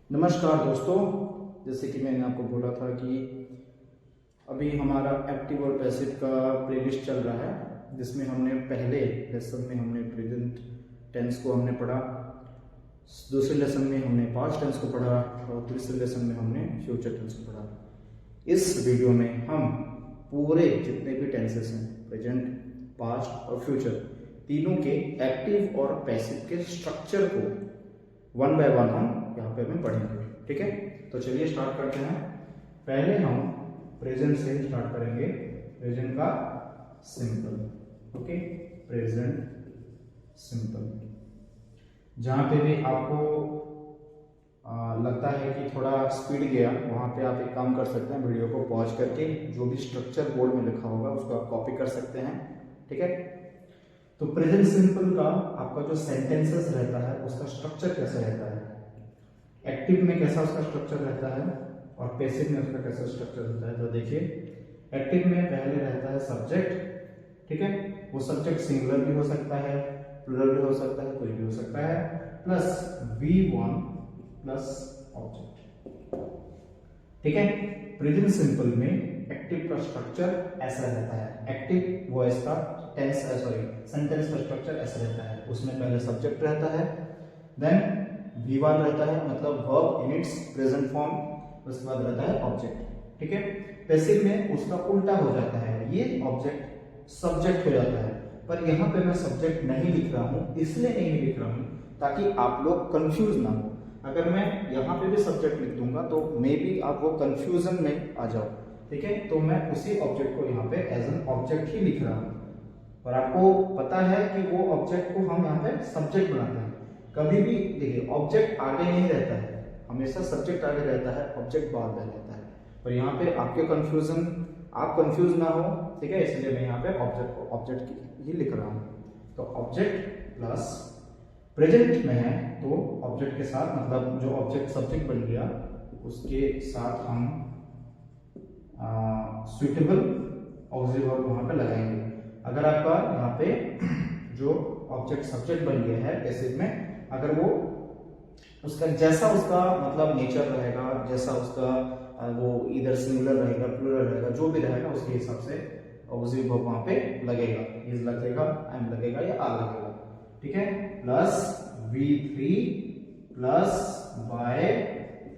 नमस्कार दोस्तों, जैसे कि मैंने आपको बोला था कि अभी हमारा एक्टिव और पैसिव का प्लेलिस्ट चल रहा है, जिसमें हमने पहले लेसन में हमने प्रेजेंट टेंस को हमने पढ़ा, दूसरे लेसन में हमने पास्ट टेंस को पढ़ा और तीसरे लेसन में हमने फ्यूचर टेंस को पढ़ा। इस वीडियो में हम पूरे जितने भी टेंसेस हैं, प्रेजेंट, पास्ट और फ्यूचर, तीनों के एक्टिव और पैसिव के स्ट्रक्चर को वन बाय वन हम यहाँ पे हमें पढ़ेंगे। ठीक है, तो चलिए स्टार्ट करते हैं। पहले हम प्रेजेंट से स्टार्ट करेंगे, प्रेजेंट का सिंपल। Okay, present simple. जहाँ पे भी आपको लगता है कि थोड़ा स्पीड गया, वहाँ पे आप एक काम कर सकते हैं, वीडियो को पॉज करके जो भी स्ट्रक्चर बोर्ड में लिखा होगा उसको आप कॉपी कर सकते हैं। ठीक है, तो प्रेजेंट सिंपल का आपका जो सेंटेंसेस रहता है उसका स्ट्रक्चर कैसा रहता है, एक्टिव में कैसा उसका स्ट्रक्चर रहता है और पैसिव में उसका कैसा स्ट्रक्चर रहता है। तो देखिए, एक्टिव में पहले रहता है सब्जेक्ट। ठीक है, वो सब्जेक्ट सिंगुलर भी हो सकता है, प्लूरल भी हो सकता है, कोई भी हो सकता है, प्लस V1 प्लस ऑब्जेक्ट। ठीक है, प्रेजेंट सिंपल में एक्टिव का स्ट्रक्चर ऐसा रहता है, एक्टिव वॉइस का सेंटेंस का स्ट्रक्चर ऐसा रहता है। उसमें पहले सब्जेक्ट रहता है, देन V1 रहता है, मतलब verb in its present form, उसके बाद रहता है ऑब्जेक्ट। ठीक है, पैसिव में उसका उल्टा हो जाता है, ये ऑब्जेक्ट सब्जेक्ट हो जाता है, पर यहाँ पे मैं सब्जेक्ट नहीं लिख रहा हूँ, इसलिए नहीं लिख रहा हूँ ताकि आप लोग कंफ्यूज ना हो। अगर मैं यहाँ पे भी सब्जेक्ट लिख दूंगा तो मे बी आप वो कंफ्यूजन में आ जाओ। ठीक है, तो मैं उसी ऑब्जेक्ट को यहाँ पे एज एन ऑब्जेक्ट ही लिख रहा हूँ, और आपको पता है कि वो ऑब्जेक्ट को हम यहाँ पे सब्जेक्ट बनाते हैं। कभी भी देखिए, ऑब्जेक्ट आगे नहीं रहता है, हमेशा सब्जेक्ट आगे रहता है, ऑब्जेक्ट बाद में रहता है। पर यहाँ पे आपके आप कंफ्यूज ना हो, ठीक है, इसलिए मैं यहाँ पे ऑब्जेक्ट ही लिख रहा हूँ। तो ऑब्जेक्ट प्लस प्रेजेंट में है तो ऑब्जेक्ट के साथ, मतलब जो ऑब्जेक्ट सब्जेक्ट बन गया उसके साथ हम सुइटेबल ऑक्सिलरी वर्ब वहां पे लगाएंगे। अगर आपका यहाँ पे जो ऑब्जेक्ट सब्जेक्ट बन गया है पैसिव में, अगर वो उसका जैसा उसका मतलब नेचर रहेगा, जैसा उसका वो इधर सिंगुलर रहेगा, प्लूरल रहेगा, जो भी रहेगा उसके हिसाब से ऑक्सिलरी वर्ब वहां पे लगेगा, इज लगेगा, एम लगेगा या आर लगेगा। ठीक है, plus V3 plus by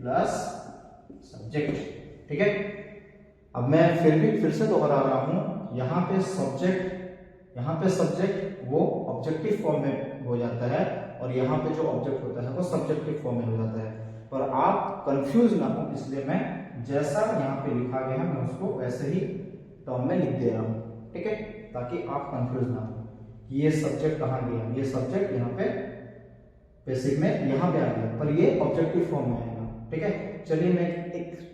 plus subject. ठीक है, अब मैं फिर से दोहरा रहा हूं, यहाँ पे सब्जेक्ट वो ऑब्जेक्टिव फॉर्म में हो जाता है, और यहाँ पे जो ऑब्जेक्ट होता है वो सब्जेक्टिव फॉर्म में हो जाता है। पर आप कंफ्यूज ना हो, इसलिए मैं जैसा यहाँ पे लिखा गया है मैं उसको वैसे ही टर्म में लिख दे रहा हूँ। ठीक है, ताकि आप कंफ्यूज ना हो कि ये सब्जेक्ट कहाँ गया, ये सब्जेक्ट यहाँ पे पैसिव में यहाँ पे आ गया, पर ये ऑब्जेक्टिव फॉर्म में आएगा। ठीक है, चलिए मैं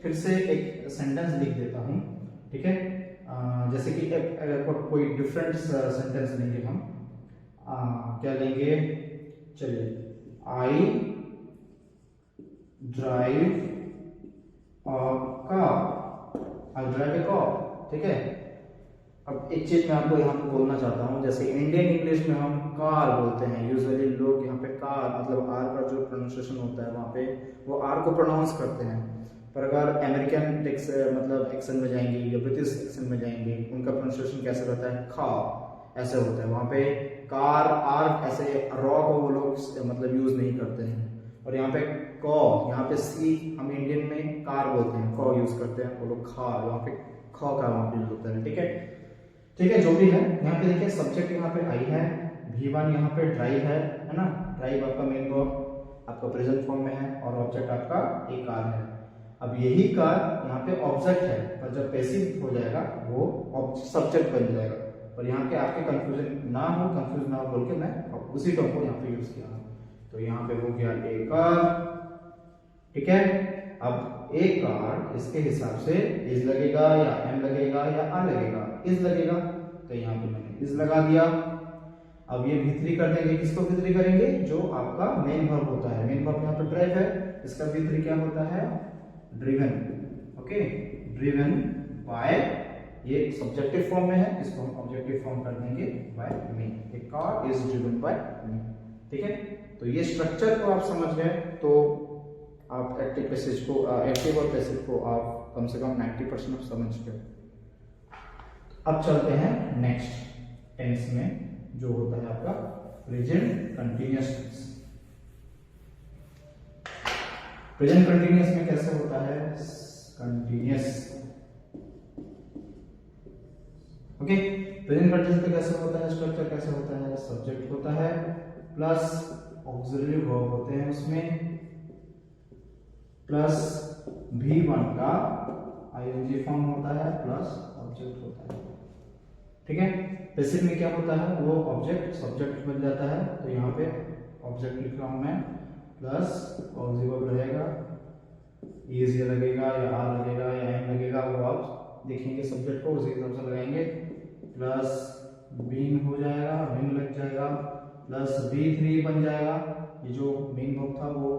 फिर से एक सेंटेंस लिख देता हूँ। ठीक है, जैसे कि कोई डिफरेंट सेंटेंस लेंगे हम, क्या लेंगे, चलिए, आई ड्राइव ए कार। ठीक है, अब एक चीज मैं आपको यहाँ पे बोलना चाहता हूँ, जैसे इंडियन इंग्लिश में हम कार बोलते हैं, यूजुअली लोग यहाँ पे कार मतलब आर का जो प्रोनाउंसिएशन होता है वहाँ पे वो आर को प्रोनाउंस करते हैं। पर अगर अमेरिकन मतलब एक्सेंट में जाएंगे या ब्रिटिश एक्सेंट में जाएंगे, उनका प्रोनाउंसिएशन कैसे रहता है, खा ऐसे होता है। वहाँ पे कार आर ऐसे रॉ को वो लोग मतलब यूज नहीं करते हैं, और यहाँ पे कॉ, यहाँ पे सी हम इंडियन में कार बोलते हैं, कॉ यूज करते हैं, वो लोग खा, वहाँ पे खा का वहाँ पे यूज होता है। ठीक है, जो भी है, यहाँ पे देखिए सब्जेक्ट यहाँ पे आई है, V1 यहाँ पे ड्राइव है ना, ड्राइव आपका मेन वर्ब आपका प्रेजेंट फॉर्म में है, और ऑब्जेक्ट आपका एक कार है। अब यही कार यहाँ पे ऑब्जेक्ट है, पर जब पैसिव हो जाएगा वो सब्जेक्ट बन जाएगा। पर यहाँ पे आपके कंफ्यूज ना हो बोल के मैं उसी टर्म को यहाँ पे यूज किया। तो यहाँ पे हो गया ए कार। ठीक है, अब एक कार इसके हिसाब से इज लगेगा या एम लगेगा या आर लगेगा, इज लगेगा, तो यहाँ पे मैंने इज लगा दिया। अब ये V3 कर देंगे, किसको V3 करेंगे, जो आपका मेन वर्ब होता है, मेन वर्ब यहाँ पे ड्राइव है, इसका V3 क्या होता है, ड्रिवन। ओके, ड्रिवन बाय, ये सब्जेक्टिव फॉर्म में है, इसको हम ऑब्जेक्टिव फॉर्म कर देंगे by me, a car is driven by me. ठीक है, तो ये स्ट्रक्चर को आप समझ गए, तो आप एक्टिव पैसेज को एक्टिव और पैसिव को आप कम से कम 90% समझ गए। अब चलते हैं नेक्स्ट टेंस में, जो होता है आपका present continuous tense. Present continuous में कैसे होता है, कंटिन्यूअस, ओके। प्रेजेंट कंटिन्यूअस में कैसे होता है, स्ट्रक्चर कैसे होता है, सब्जेक्ट होता है प्लस ऑक्सिलरी वर्ब होते हैं उसमें, प्लस V1 का आईएनजी फॉर्म होता है, प्लस ऑब्जेक्ट होता है, ठीक है। पैसिव में क्या होता है, वो ऑब्जेक्ट सब्जेक्ट बन जाता है, तो यहाँ पे ऑब्जेक्ट लिख रहा हूं मैं, प्लस ऑक्सिलरी वर्ब रहेगा, इज ये लगेगा या आर लगेगा या एम लगेगा, वो आप देखेंगे सब्जेक्ट को उसी हिसाब से लगाएंगे, प्लस बीन हो जाएगा, बीन लग जाएगा, प्लस V3 बन जाएगा, ये जो मेन वर्ब था वो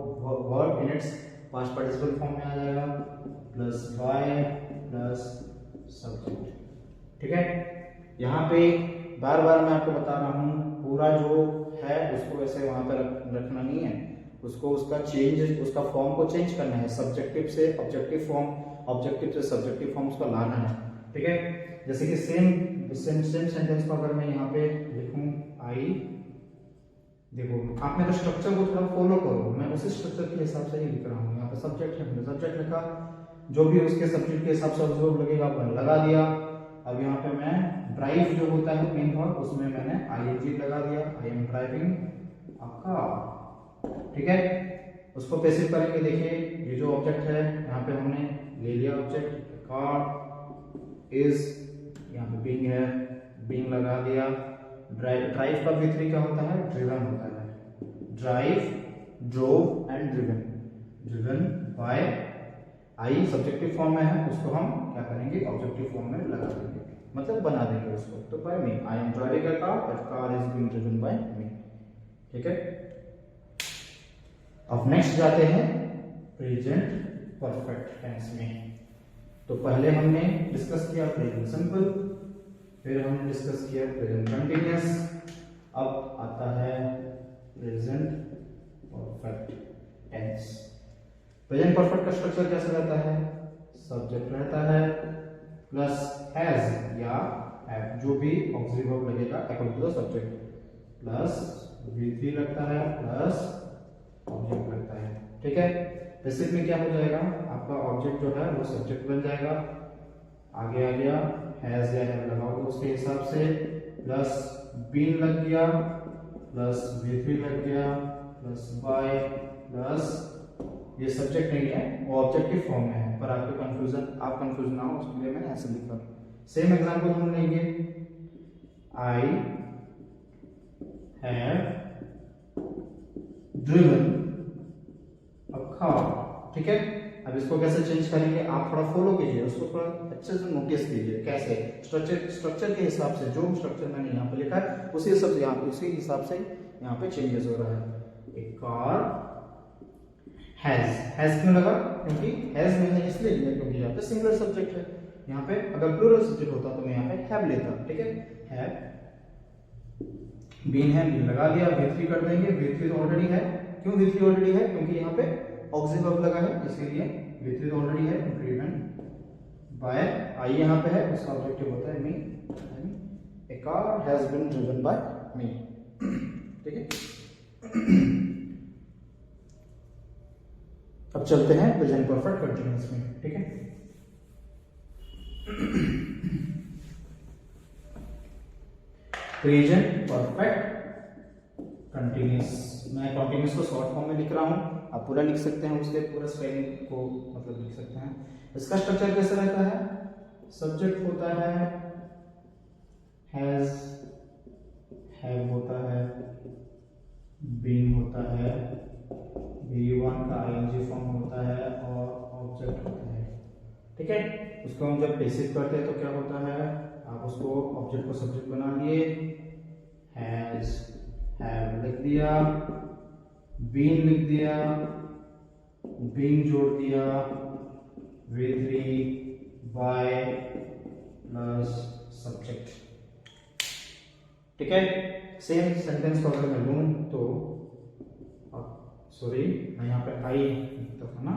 verb in its past participle form में आ जाएगा, प्लस बाय प्लस सब्जेक्ट, ठीक है। यहाँ पे बार बार मैं आपको बता रहा हूँ, पूरा जो है उसको ऐसे वहां पर रखना नहीं है, उसको उसका चेंज, उसका फॉर्म को चेंज करना है, सब्जेक्टिव से ऑब्जेक्टिव फॉर्म, ऑब्जेक्टिव से सब्जेक्टिव फॉर्म उसका लाना है, ठीक है। जैसे कि सेम सेंटेंस को अगर मैं यहाँ पे लिखूं आई, देखो आपने तो स्ट्रक्चर को थोड़ा फॉलो करो, मैं उसी स्ट्रक्चर के हिसाब से ही लिख रहा हूँ। यहाँ पे सब्जेक्ट है, हमने सब्जेक्ट लिखा, जो भी उसके सब्जेक्ट के हिसाब से ऑब्जर्व लगेगा अपन लगा दिया। अब यहाँ पे मैं ड्राइव जो होता है मेन वर्ब, उसमें मैंने आईएनजी लगा दिया, आई एम ड्राइविंग अ कार, ठीक है। उसको पैसिव करेंगे, देखिए ये जो ऑब्जेक्ट है यहाँ पे हमने ले लिया ऑब्जेक्ट, कार इज, यहाँ पे बीइंग है, बीइंग लगा दिया। ड्राइव का V3 क्या होता है, ड्रिवन होता है, drive, drove and driven, driven by, I subjective form में है, उसको हम क्या करेंगे, ऑब्जेक्टिव फॉर्म में लगा देंगे, मतलब बना देंगे उसको, तो by me, I am driving a car but car is being driven by me, ठीक है। अब नेक्स्ट जाते हैं प्रेजेंट परफेक्ट टेंस में। तो पहले हमने डिस्कस किया प्रेजेंट सिंपल, फिर हमने डिस्कस किया प्रेजेंट कंटिन्यूअस, अब आता है present perfect tense. Present perfect का स्ट्रक्चर कैसा रहता है, सब्जेक्ट रहता है प्लस हैज या हैव, जो भी ऑक्सिलरी वर्ब लगेगा according to the subject, plus V3 लगता है, प्लस ऑब्जेक्ट लगता है, ठीक है। पैसिव में क्या हो जाएगा, आपका ऑब्जेक्ट जो है वो सब्जेक्ट बन जाएगा, आगे आ गया हैज या हैव लगा होगा उसके हिसाब से, प्लस बीन लग गया, प्लस V3 लग गया, प्लस बाय, प्लस ये सब्जेक्ट नहीं है, वो ऑब्जेक्टिव फॉर्म में है, पर आपको आप कंफ्यूजन ना हो उसके लिए मैंने ऐसे लिखा। सेम एग्जांपल हम लेंगे, I have driven a car, ठीक है। अब इसको कैसे चेंज करेंगे, आप थोड़ा फॉलो कीजिए, उसको थोड़ा अच्छे से नोटिस कीजिए, कैसे स्ट्रक्चर के हिसाब से, जो स्ट्रक्चर मैंने यहाँ पे लिखा है उसी हिसाब से यहाँ पे चेंजेस हो रहा है। एक कार हैज क्यों लगा, क्योंकि हैज मैंने इसलिए लिया क्योंकि यहाँ पे सिंगुलर सब्जेक्ट है, यहाँ पे अगर प्लूरल सब्जेक्ट होता तो मैं यहाँ पे हैव लेता, ठीक है। हैव, बीन है, बीन लगा दिया, V3 कर देंगे, V3 तो ऑलरेडी है, क्यों V3 ऑलरेडी है, क्योंकि यहाँ पे ऑक्सिलरी वर्ब लगा है, इसीलिए V3 तो ऑलरेडी है, ड्रिवन बाय, आई यहाँ पे है, उसका ऑब्जेक्टिव होता है me, a car has been driven by me, ठीक है। अब चलते हैं प्रेजेंट परफेक्ट कंटिन्यूअस में, ठीक है। प्रेजेंट परफेक्ट कंटिन्यूअस, मैं कंटिन्यूअस को शॉर्ट फॉर्म में लिख रहा हूं, आप पूरा लिख सकते हैं, उसके पूरा स्पेलिंग को मतलब लिख सकते हैं। इसका स्ट्रक्चर कैसे रहता है, सब्जेक्ट होता है हैज, हैव होता है, बीन होता है, V1 का आईएनजी फॉर्म होता है और ऑब्जेक्ट होता है, ठीक है। उसको हम जब पैसिव करते हैं तो क्या होता है, आप उसको ऑब्जेक्ट को सब्जेक्ट बना लिए, हैज, हैव लिख दिया, बीन लिख दिया, बीन जोड़ दिया, V3 बाय प्लस सब्जेक्ट, ठीक है। सेम सेंटेंस को अगर मैं लूं तो सॉरी मैं यहाँ पे आई लिखता था ना,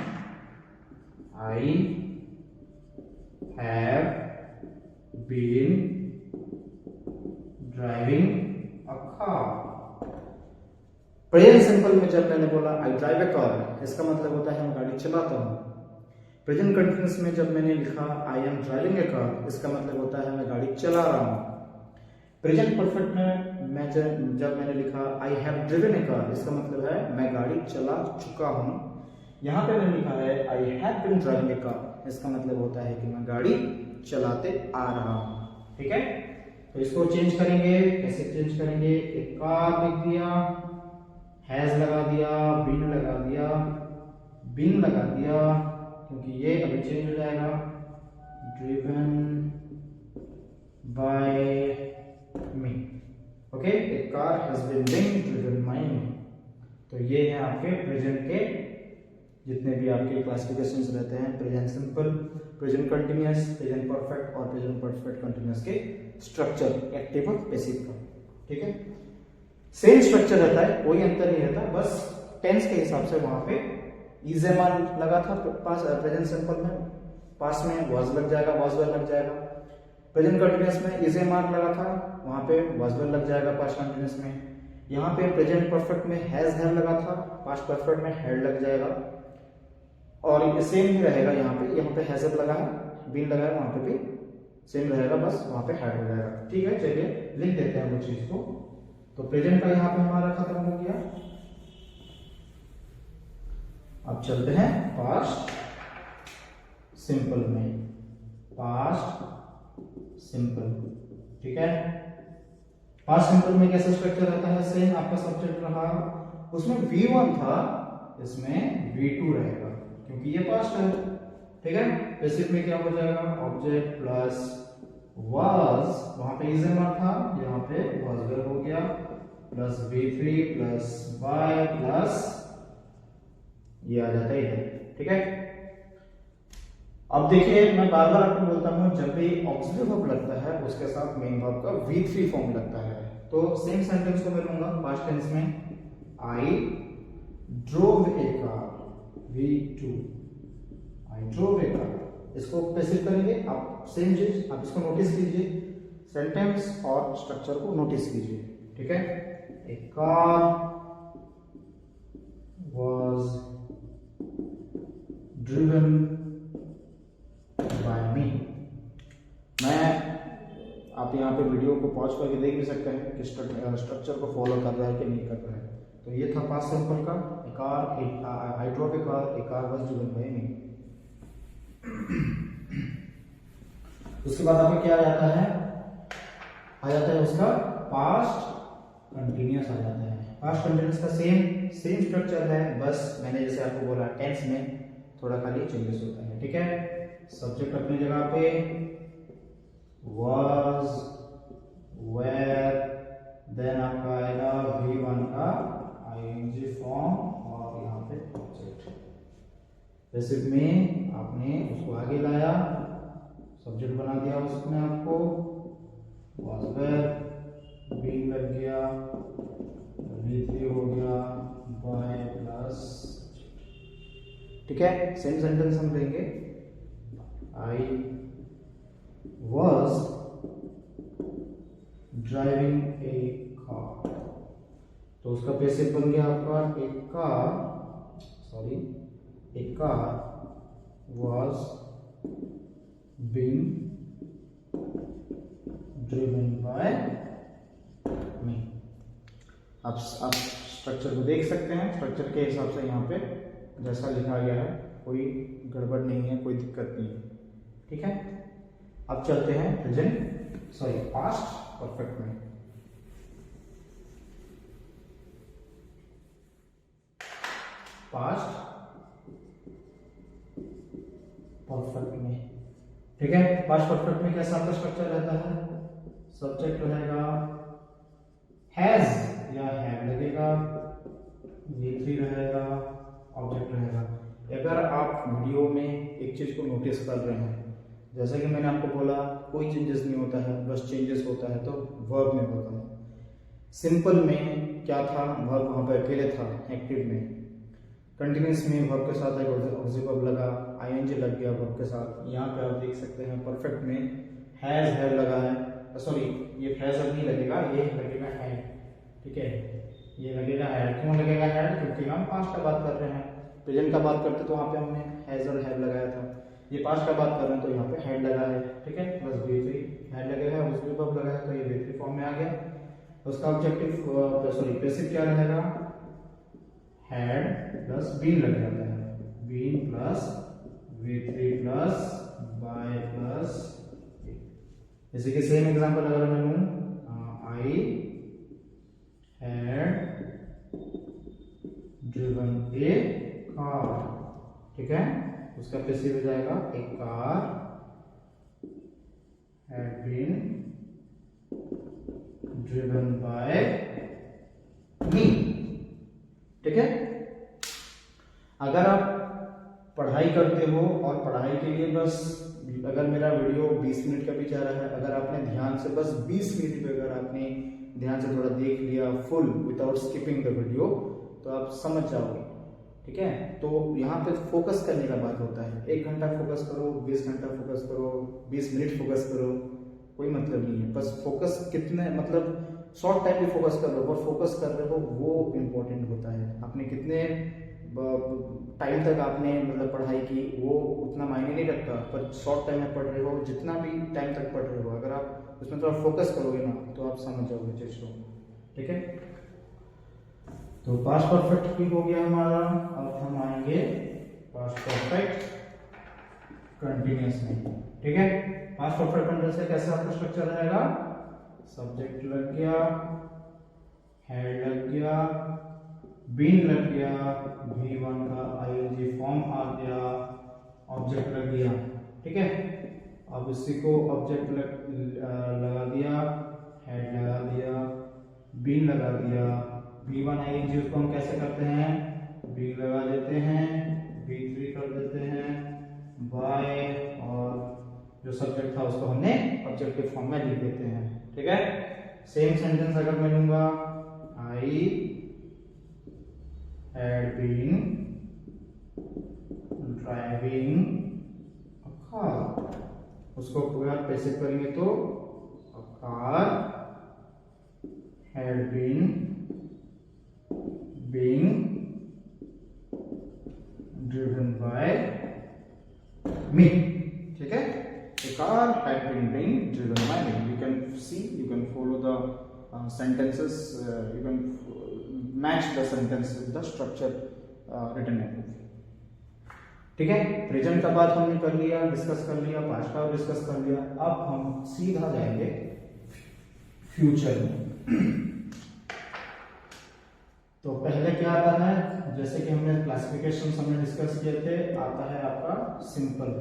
I have been driving a car. Present simple में जब मैंने बोला आई ड्राइव अ कार, इसका मतलब होता है मैं गाड़ी चलाता हूँ। प्रेजेंट कंटिन्यूअस में जब मैंने लिखा आई एम ड्राइविंग ए कार, इसका मतलब होता है मैं गाड़ी चला रहा हूँ। प्रेजेंट परफेक्ट में मैं जब मैंने लिखा I have driven a car, इसका मतलब है मैं गाड़ी चला चुका हूँ। यहाँ पे मैंने लिखा है I have been driving a car, इसका मतलब होता है कि मैं गाड़ी चलाते आ रहा हूँ। ठीक है, तो इसको चेंज करेंगे। कैसे चेंज करेंगे? एक कार लिख दिया, हैज लगा दिया, बीन लगा दिया, बीन लगा दिया, क्योंकि ये अभी चेंज हो जाएगा। Driven by me. Okay, a car has been driven by me. तो ये है आपके प्रेजेंट के जितने भी आपके क्लासिफिकेशंस रहते हैं, present simple, present continuous, present perfect और प्रेजेंट परफेक्ट कंटिन्यूअस के स्ट्रक्चर एक्टिव और पैसिव का। ठीक है, सेम स्ट्रक्चर रहता है, कोई अंतर नहीं रहता, बस टेंस के हिसाब से वहां पे इज ए मान लगा था पास प्रेजेंट सिंपल में, पास में वाज लग जाएगा, वाज वेल लग जाएगा। प्रेजेंट कंटिन्यूअस में इज ए मार्क लगा था, वहां पे वाज वेल लग जाएगा पास्ट कंटिन्यूअस में। यहाँ पे प्रेजेंट परफेक्ट में हैज हैव लगा था, पास्ट परफेक्ट में हैड लग जाएगा। और ये सेम ही रहेगा, यहाँ पे हैज हैव लगा है, बीन लगा है, वहां पे भी सेम रहेगा, बस वहां पे हैड हो जाएगा। ठीक है, चलिए लिख देते हैं वो चीज को। तो प्रेजेंट का यहाँ पे हमारा खत्म हो गया। अब चलते हैं पास्ट सिंपल में। पास्ट सिंपल, ठीक है, पास्ट सिंपल में कैसा स्ट्रक्चर रहता है? सेम आपका सब्जेक्ट रहा, उसमें V1 था, इसमें V2 रहेगा क्योंकि ये पास्ट है। ठीक है, पैसिव में क्या हो जाएगा? ऑब्जेक्ट प्लस वाज, वहां पे इज एम था, यहाँ पे वाज वेल हो गया, plus V3 plus by plus ये आ जाता है इधर। ठीक है, अब देखिए मैं बार बार आपको बोलता हूं, जब भी ऑक्सिलरी वर्ब लगता है उसके साथ मेन वर्ब का V3 फॉर्म लगता है। तो सेम सेंटेंस को मैं लूंगा पास्ट टेंस में, आई drove a car, V2, I drove a car. इसको पैसिव करेंगे आप, सेम चीज आप इसको नोटिस कीजिए, सेंटेंस और स्ट्रक्चर को नोटिस कीजिए। ठीक है, ए कार वाज ड्रिवन बाय मी। मैं आप यहाँ पे वीडियो को पॉज करके देख भी सकते हैं कि स्ट्रक्चर को फॉलो कर रहा है कि नहीं कर रहा है। तो ये था पास्ट सिंपल का, a car, I drove a car, a car was driven by me. उसके बाद आपका क्या आ जाता है? आ जाता है उसका पास्ट कंटिन्यूअस आ जाता है। पास्ट कंटिन्यूअस का सेम स्ट्रक्चर है, बस मैंने जैसे आपको बोला टेंस में थोड़ा खाली चेंजेस होता है। ठीक है, सब्जेक्ट अपनी जगह पे, was, were, देन आपका आएगा V1 का ing फॉर्म और यहाँ पे ऑब्जेक्ट। पैसिव में आपने उसको आगे लाया, सब्जेक्ट बना दिया उसमें आपको, was, were, being लग गया, V3 हो गया, by प्लस। ठीक है, सेम सेंटेंस हम लेंगे, I was driving a car। तो उसका पैसिव बन गया आपका a car was being driven by me। अब आप स्ट्रक्चर को देख सकते हैं, स्ट्रक्चर के हिसाब से यहाँ पे जैसा लिखा गया है कोई गड़बड़ नहीं है, कोई दिक्कत नहीं है। ठीक है, अब चलते हैं पास्ट परफेक्ट में। पास्ट परफेक्ट में, ठीक है, पास्ट परफेक्ट में कैसा आपका स्ट्रक्चर रहता है? सब्जेक्ट रहेगा, हैज या हैव लगेगा, V3 रहेगा, ऑब्जेक्ट रहेगा। अगर आप वीडियो में एक चीज को नोटिस कर रहे हैं, जैसा कि मैंने आपको बोला कोई चेंजेस नहीं होता है, बस चेंजेस होता है तो वर्ब में होता है। सिंपल में क्या था? वर्ब वहां पर अकेले था एक्टिव में, कंटिन्यूस में वर्ब के साथ एक ऑब्जेक्टिव वर्ब लगा, आईएनजी लग गया वर्ब के साथ। यहाँ पे आप देख सकते हैं परफेक्ट में हैज लगा है, सॉरी ये हैज अब नहीं लगेगा, ये लगेगा हैड, ठीक है, ये लगेगा हैड। क्यों लगेगा हैड? क्योंकि हम पास्ट का बात कर रहे हैं। प्रेजेंट का बात करते तो वहाँ पे हमने हैज और हैव लगाया था, ये पास्ट का बात कर रहे हैं तो यहाँ पे हैड लगा है, ठीक है, प्लस V3 हैड लगेगा, उसमें वर्ब लगा है तो ये V3 फॉर्म में आ गया। उसका ऑब्जेक्टिव सॉरी पैसिव क्या रहेगा? हैड प्लस बीन लग जाता है, been plus V3 plus by plus. जैसे कि सेम एग्जांपल अगर मैं लूं, I had driven a car, ठीक है, उसका पैसिव हो जाएगा a car had been driven by me, ठीक है। अगर आप पढ़ाई करते हो और पढ़ाई के लिए बस, अगर मेरा वीडियो 20 मिनट का भी जा रहा है, अगर आपने ध्यान से बस 20 मिनट पे अगर आपने ध्यान से थोड़ा देख लिया full without skipping the video, तो आप समझ जाओगे, ठीक है। तो यहाँ पे फोकस करने का बात होता है, 1 घंटा फोकस करो, 20 घंटा फोकस करो, 20 मिनट फोकस करो, कोई मतलब नहीं है। बस फोकस कितने, मतलब शॉर्ट टाइम में फोकस कर रहे हो और फोकस कर रहे हो वो इम्पोर्टेंट होता है। आपने कितने टाइम तक आपने मतलब पढ़ाई की वो उतना मायने नहीं रखता, पर शॉर्ट टाइम में पढ़ रहे हो, जितना भी टाइम तक पढ़ रहे हो, अगर आप उसमें थोड़ा फोकस करोगे ना तो आप समझ जाओगे चीज को, ठीक है। तो पास्ट परफेक्ट भी हो गया हमारा। अब हम आएंगे पास्ट परफेक्ट कंटिन्यूअस में, ठीक है। पास्ट परफेक्ट कंटिन्यूअस से कैसे आपका स्ट्रक्चर रहेगा? सब्जेक्ट लग गया, हेड लग गया, बीन लग गया, V1 का आईएनजी फॉर्म आ गया, ऑब्जेक्ट लग गया, ठीक है। अब इसी को ऑब्जेक्ट लगा दिया, हेड लगा दिया, बीन लगा दिया, V1 आईएनजी उसको हम कैसे करते हैं? बीन लगा देते हैं, V3 कर देते हैं, बाय, और जो सब्जेक्ट था उसको हमने ऑब्जेक्टिव फॉर्म में लिख देते हैं, ठीक है। सेम सेंटेंस अगर मैं लूंगा, आई had been driving a car, उसको पूरा पैसिव करेंगे तो a car had been being driven by me, ठीक है। A car had been being driven by me. You can see, you can follow the sentences, you can match the sentence with the structure written above, ठीक है। Present का बात हमने कर लिया, discuss कर लिया, पास्ट का डिस्कस कर लिया। अब हम सीधा जाएंगे फ्यूचर में। तो पहले क्या आता है, जैसे कि हमने क्लासिफिकेशन हमने डिस्कस किए थे, आता है आपका सिंपल।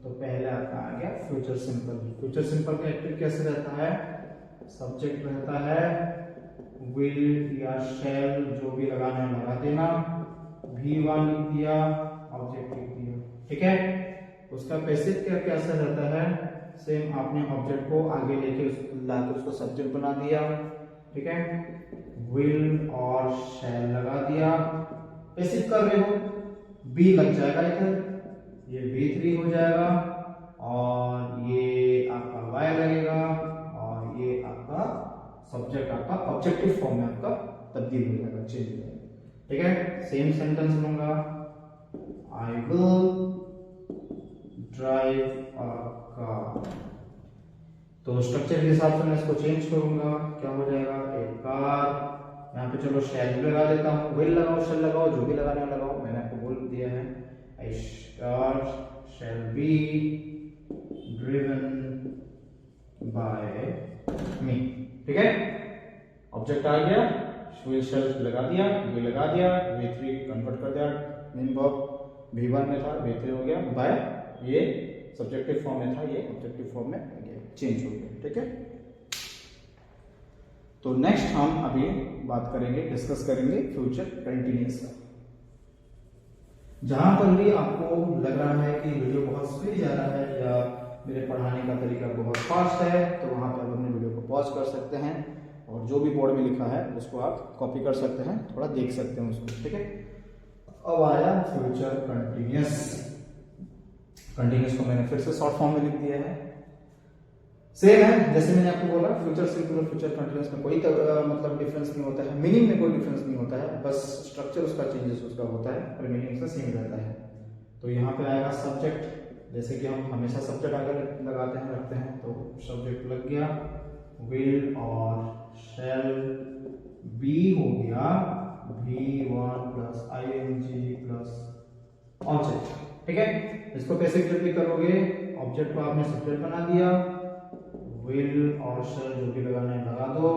तो पहले आपका आ गया फ्यूचर सिंपल। फ्यूचर सिंपल का एक्टिव कैसे रहता है? सब्जेक्ट रहता है विल या शैल, जो भी लगाना है लगा देना, V1 लिख दिया, ऑब्जेक्ट लिख दिया, ठीक है। उसका पैसिव क्या कैसे रहता है? सेम, आपने ऑब्जेक्ट को आगे लेके लाके उसको सब्जेक्ट बना दिया, ठीक है, विल और शैल लगा दिया। पैसिव कर रहे हो, बी लग जाएगा इधर, ये V3 हो जाएगा, और ये आपका Y लगेगा, और ये आपका सब्जेक्ट आपका ऑब्जेक्टिव फॉर्म में आपका तब्दील हो जाएगा, चेंज हो जाएगा, ठीक है। सेम सेंटेंस लूंगा, I will drive a car. तो स्ट्रक्चर के हिसाब से मैं इसको चेंज करूंगा, क्या हो जाएगा? ए कार, यहाँ पे चलो शैल भी लगा देता हूँ, विल लगाओ, शैल लगाओ, जो भी लगाने लगाओ, मैंने आपको बोल दिया है। I car shall be driven by me, ठीक है। ऑब्जेक्ट आ गया, विल शैल लगा दिया, वी लगा दिया, V3 कन्वर्ट कर दिया, मेन वर्ब V1 में था, V3 हो गया, बाय ये सब्जेक्टिव फॉर्म में था, ये ऑब्जेक्टिव फॉर्म में आ गया, चेंज हो गया, ठीक है। तो नेक्स्ट हम अभी बात करेंगे, डिस्कस करेंगे फ्यूचर कंटिन्यूअस का। जहां पर भी आपको लग रहा है कि वीडियो बहुत स्पीड जा रहा है या मेरे पढ़ाने का तरीका बहुत फास्ट है, तो वहां पर अपने वीडियो को पॉज कर सकते हैं और जो भी बोर्ड में लिखा है उसको आप कॉपी कर सकते हैं, थोड़ा देख सकते हैं उसको, ठीक है। अब आया फ्यूचर कंटिन्यूअस। कंटिन्यूअस को मैंने फिर से शॉर्ट फॉर्म में लिख दिया है। सेम है जैसे मैंने आपको बोला, फ्यूचर सिंपल और फ्यूचर कंटिन्यूअस में कोई मतलब डिफरेंस नहीं होता है, मीनिंग में कोई डिफरेंस नहीं होता है, बस स्ट्रक्चर उसका चेंजेस उसका होता है और मीनिंग उसका सेम रहता है। तो यहाँ पे आएगा सब्जेक्ट, जैसे कि हम हमेशा सब्जेक्ट अगर लगाते हैं रखते हैं, तो सब्जेक्ट लग गया, विल और शैल, बी हो गया V1 plus ing plus object, ठीक है। इसको कैसे जब भी करोगे, ऑब्जेक्ट को आपने सब्जेक्ट बना दिया, विल और शैल जो भी लगाना है लगा दो,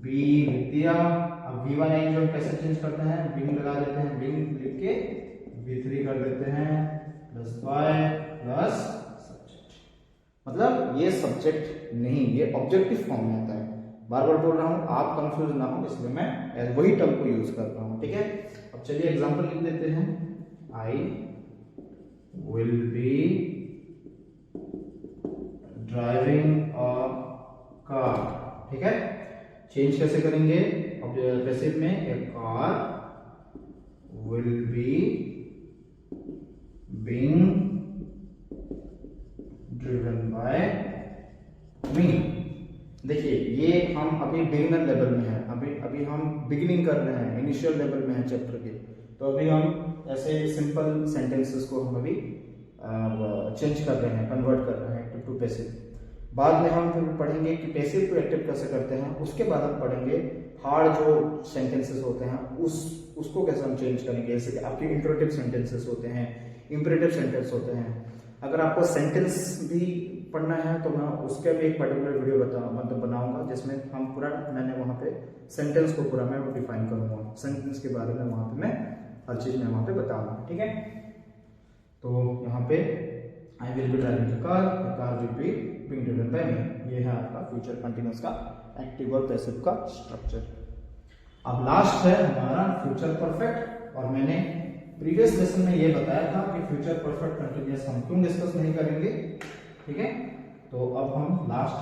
बी लिख दिया। अब V1 ing जो कैसे चेंज करते हैं, बिंग लगा देते हैं, बिंग लिख के V3 कर देते हैं प्लस बाय प्लस सब्जेक्ट। मतलब ये सब्जेक्ट नहीं, ये ऑब्जेक्टिव फॉर्म में आता है। बार बार बोल रहा हूं, आप कंफ्यूज ना हो, इसलिए मैं वही टर्म को यूज कर रहा हूं, ठीक है। अब चलिए एग्जांपल लिख देते हैं, I will be driving a car, ठीक है। चेंज कैसे करेंगे, अब पैसिव में a car will be being driven by me. देखिए ये हम अभी बिगिनर लेवल में हैं, अभी हम बिगिनिंग कर रहे हैं, इनिशियल लेवल में हैं चैप्टर के। तो अभी हम ऐसे सिंपल सेंटेंसेस को हम अभी चेंज कर रहे हैं, कन्वर्ट कर रहे हैं एक्टिव टू पैसिव। बाद में हम फिर पढ़ेंगे कि पैसिव टू एक्टिव कैसे करते हैं, उसके बाद हम पढ़ेंगे हार्ड जो सेंटेंसेस होते हैं उसको कैसे हम चेंज करेंगे। जैसे कि आपके इंपरेटिव सेंटेंसेस होते हैं, इंपरेटिव सेंटेंस होते हैं। अगर आपको सेंटेंस भी पढ़ना है तो मैं उसके भी एक पर्टिकुलर वीडियो मतलब बनाऊंगा, जिसमें हम पूरा मैंने वहां पे सेंटेंस को पूरा मैं डिफाइन करूंगा, सेंटेंस के बारे में वहां पे मैं हर चीज मैं वहां पे बताऊंगा, ठीक है। तो यहाँ पे I will be driving the car will be being driven by me. ये है आपका फ्यूचर कंटिन्यूअस का एक्टिव और पैसिव का स्ट्रक्चर। अब लास्ट है हमारा फ्यूचर परफेक्ट, और मैंने प्रीवियस लेसन में ये बताया था कि फ्यूचर परफेक्ट कंटिन्यूअस हम क्यों डिस्कस नहीं करेंगे, ठीक है। तो अब हम लास्ट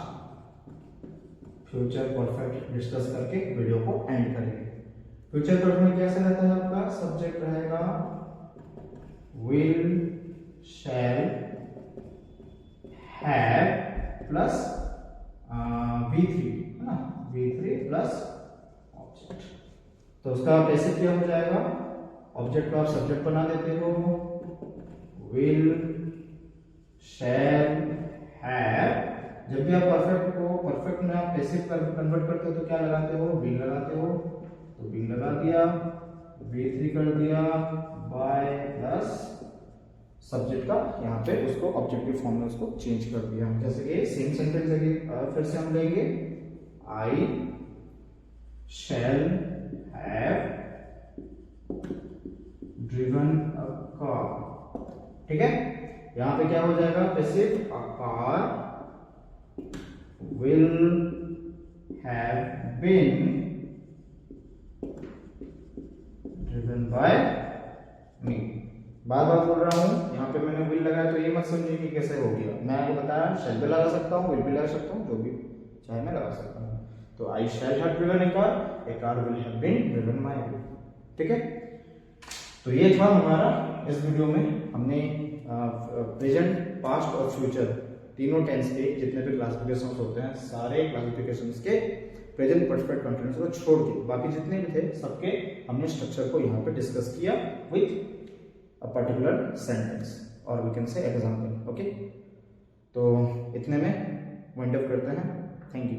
फ्यूचर परफेक्ट डिस्कस करके वीडियो को एंड करेंगे। फ्यूचर परफेक्ट में कैसे रहता है आपका, सब्जेक्ट रहेगा will shall have plus V3 है ना, V3 प्लस ऑब्जेक्ट। तो उसका पैसिव क्या हो जाएगा, ऑब्जेक्ट को आप सब्जेक्ट बना देते हो, विल शैल हैव। जब भी आप परफेक्ट में आप पैसिव कन्वर्ट करते हो तो क्या लगाते हो, विल लगाते हो, तो विल लगा दिया, V3 कर दिया बाय प्लस सब्जेक्ट का यहाँ पे उसको ऑब्जेक्टिव फॉर्म में उसको चेंज कर दिया। जैसे कि सेम सेंटेंस अगेन फिर से हम लेंगे, I shall have driven a car, ठीक है। यहां पे क्या हो जाएगा, passive, a car will have been driven by me. बार बार बोल रहा हूं, यहाँ पे मैंने विल लगाया तो ये मत समझिए कि कैसे हो गया, मैं आपको बताया शैल भी लगा सकता हूँ, विल भी लगा सकता हूँ, जो भी चाहे मैं लगा सकता हूँ। तो I shall have driven a car will have been driven by me, ठीक है। तो ये था हमारा इस वीडियो में, हमने प्रेजेंट, पास्ट और फ्यूचर तीनों टेंस के जितने भी क्लासिफिकेशन होते हैं, सारे क्लासिफिकेशन के प्रेजेंट परफेक्ट कंटिन्यूअस को छोड़ के बाकी जितने भी थे सबके हमने स्ट्रक्चर को यहाँ पे डिस्कस किया विथ अ पर्टिकुलर सेंटेंस और we can say example, okay. तो इतने में वाइंड अप करते हैं, थैंक यू।